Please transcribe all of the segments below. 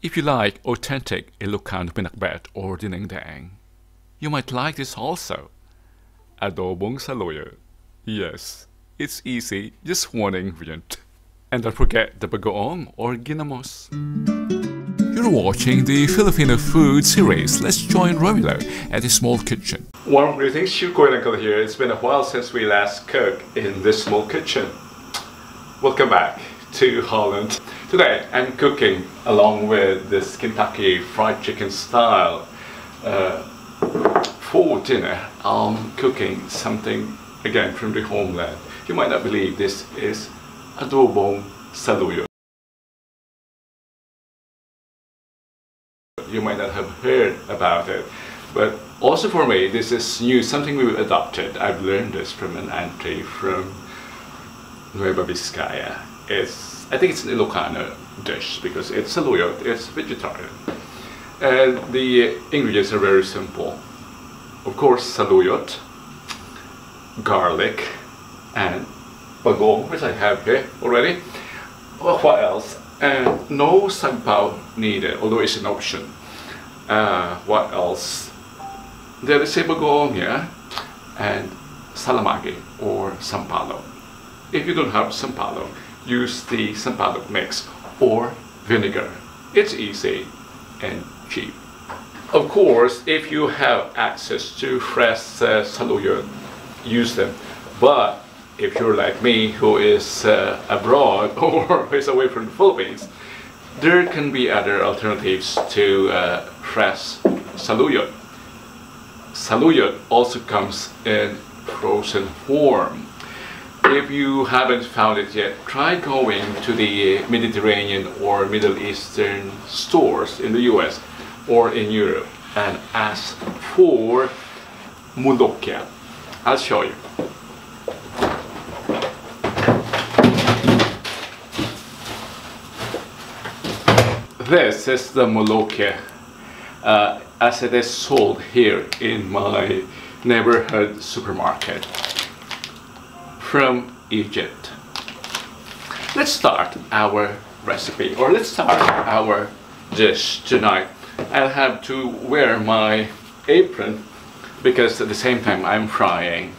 If you like authentic Ilocano pinakbet or dinengdeng, you might like this also. Adobong Saluyot. Yes, it's easy, just one ingredient. And don't forget the bagoong or ginamos. You're watching the Filipino food series. Let's join Romilo at his small kitchen. Warm greetings, Shuko and Uncle here. It's been a while since we last cooked in this small kitchen. Welcome back to Holland. Today I'm cooking along with this Kentucky fried chicken style. For dinner I'm cooking something again from the homeland. You might not believe this is Adobong Saluyot. You might not have heard about it, but also for me this is new, something we've adopted. I've learned this from an auntie from Nueva Vizcaya. I think it's an Ilocano dish because it's saluyot, it's vegetarian. And the ingredients are very simple. Of course, saluyot, garlic, and bagoong, which I have here already. Well, what else? And no sampao needed, although it's an option. What else? There is a bagoong here, and salamagi or sampalo. If you don't have sampalo, use the sampalo mix or vinegar. It's easy and cheap. Of course, if you have access to fresh saluyot, use them. But if you're like me, who is abroad or is away from the Philippines, there can be other alternatives to fresh saluyot. Saluyot also comes in frozen form. If you haven't found it yet, try going to the Mediterranean or Middle Eastern stores in the US or in Europe and ask for molokia. I'll show you. This is the molokia as it is sold here in my neighborhood supermarket from Egypt. Let's start our recipe, or let's start our dish tonight. I'll have to wear my apron because at the same time I'm frying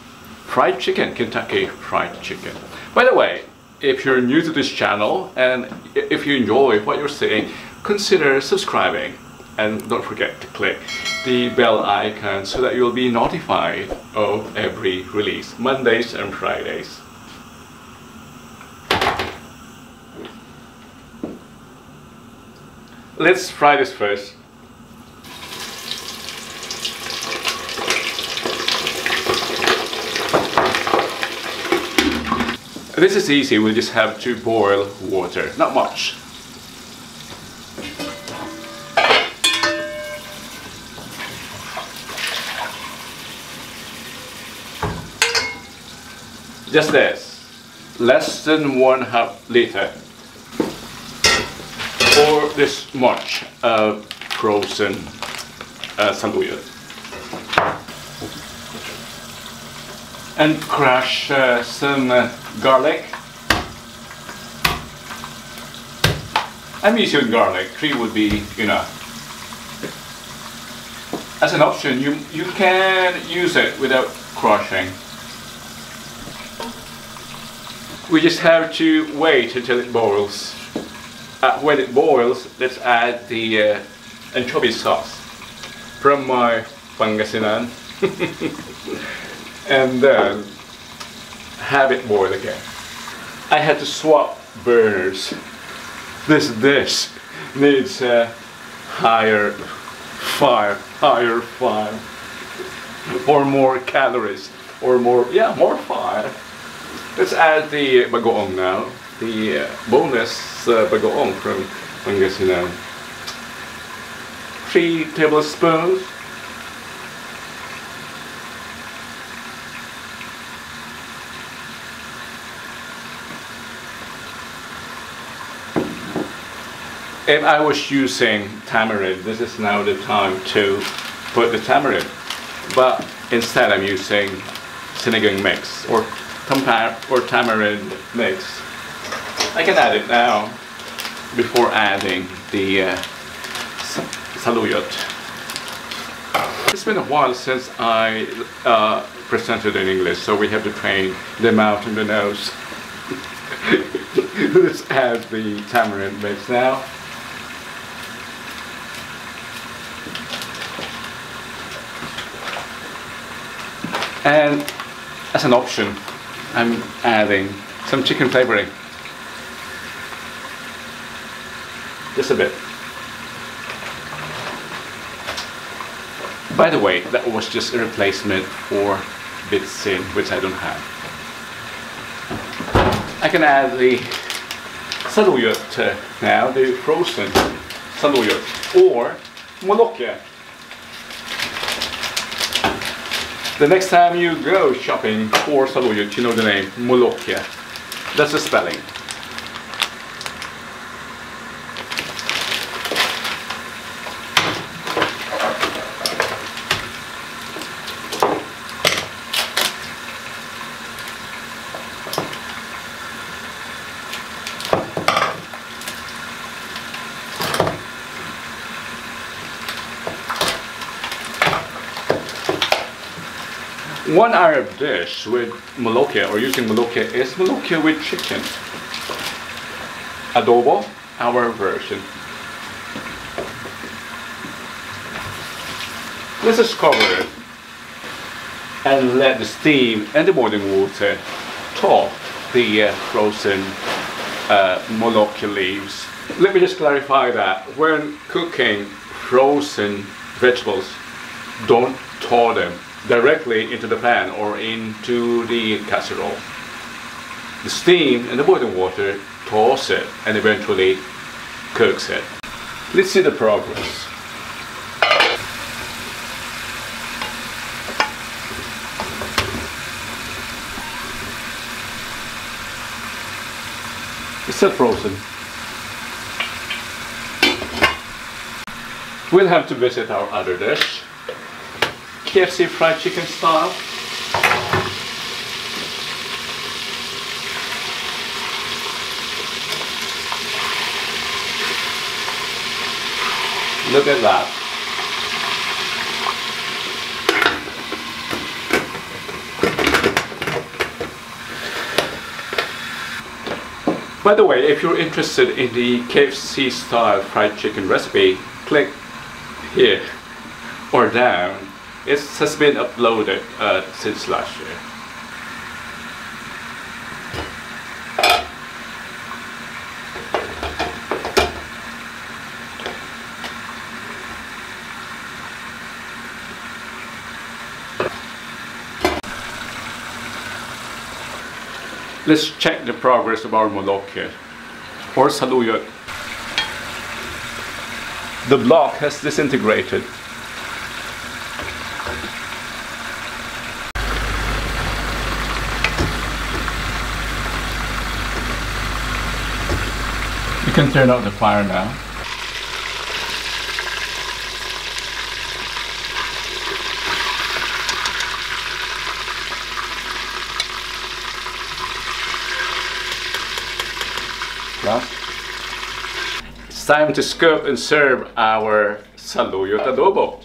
fried chicken, Kentucky fried chicken. By the way, if you're new to this channel and if you enjoy what you're seeing, consider subscribing and don't forget to click the bell icon so that you'll be notified of every release, Mondays and Fridays. Let's fry this first. This is easy, we'll just have to boil water, not much. Just this, less than 1/2 liter, or this much frozen saluyot. And crush some garlic. I'm using garlic, 3 would be enough. As an option, you can use it without crushing. We just have to wait until it boils. When it boils, let's add the anchovy sauce from my Pangasinan and then have it boil again. I had to swap burners. This dish needs a higher fire, or more calories, or more fire. Let's add the bagoong now, the boneless bagoong from Pangasinan. 3 tablespoons. If I was using tamarind, this is now the time to put the tamarind. But instead I'm using sinigang mix or tamarind mix. I can add it now before adding the Saluyot. It's been a while since I presented in English, so we have to train the mouth and the nose. Let's add the tamarind mix now. And as an option, I'm adding some chicken flavoring. Just a bit. By the way, that was just a replacement for bitsin, which I don't have. I can add the saluyot now, the frozen saluyot, or molokia. The next time you go shopping for saluyot, you know the name, molokia. That's the spelling. One Arab dish with molokia, or using molokia, is molokia with chicken. Adobo, our version. Let's just cover it and let the steam and the boiling water thaw the frozen molokia leaves. Let me just clarify that when cooking frozen vegetables, don't thaw them directly into the pan or into the casserole. The steam and the boiling water thaws it and eventually cooks it. Let's see the progress. It's still frozen. We'll have to visit our other dish. KFC fried chicken style. Look at that. By the way, if you're interested in the KFC style fried chicken recipe, click here or down. It has been uploaded since last year. Let's check the progress of our molokia, or saluyot. The block has disintegrated. You can turn out the fire now. It's time to scoop and serve our saluyot adobo.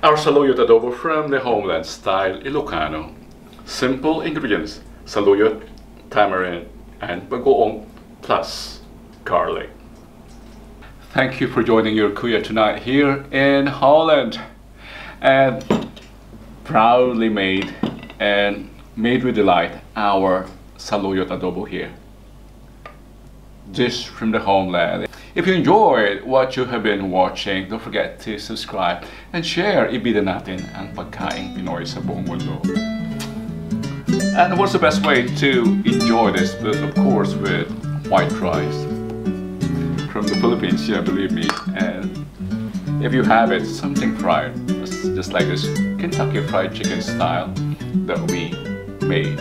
Our saluyot adobo from the homeland style Ilocano. Simple ingredients: saluyot, tamarind, and bagoong, plus garlic. Thank you for joining your kuya tonight here in Holland. And proudly made with delight our saluyot adobo here. Dish from the homeland. If you enjoyed what you have been watching, don't forget to subscribe and share. Ibida natin ang pagkaing Pinoy sa buong mundo. And what's the best way to enjoy this? But of course with white rice, from the Philippines, yeah, believe me. And if you have it, something fried, just like this Kentucky Fried Chicken style that we made.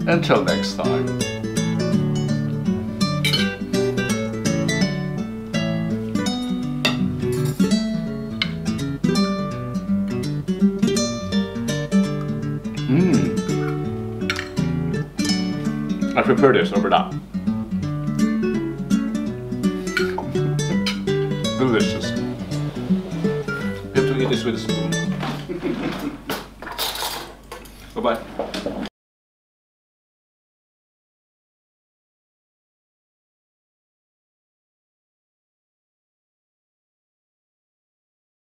Until next time. I prefer this over that. Delicious. You have to eat this with a spoon. Bye-bye.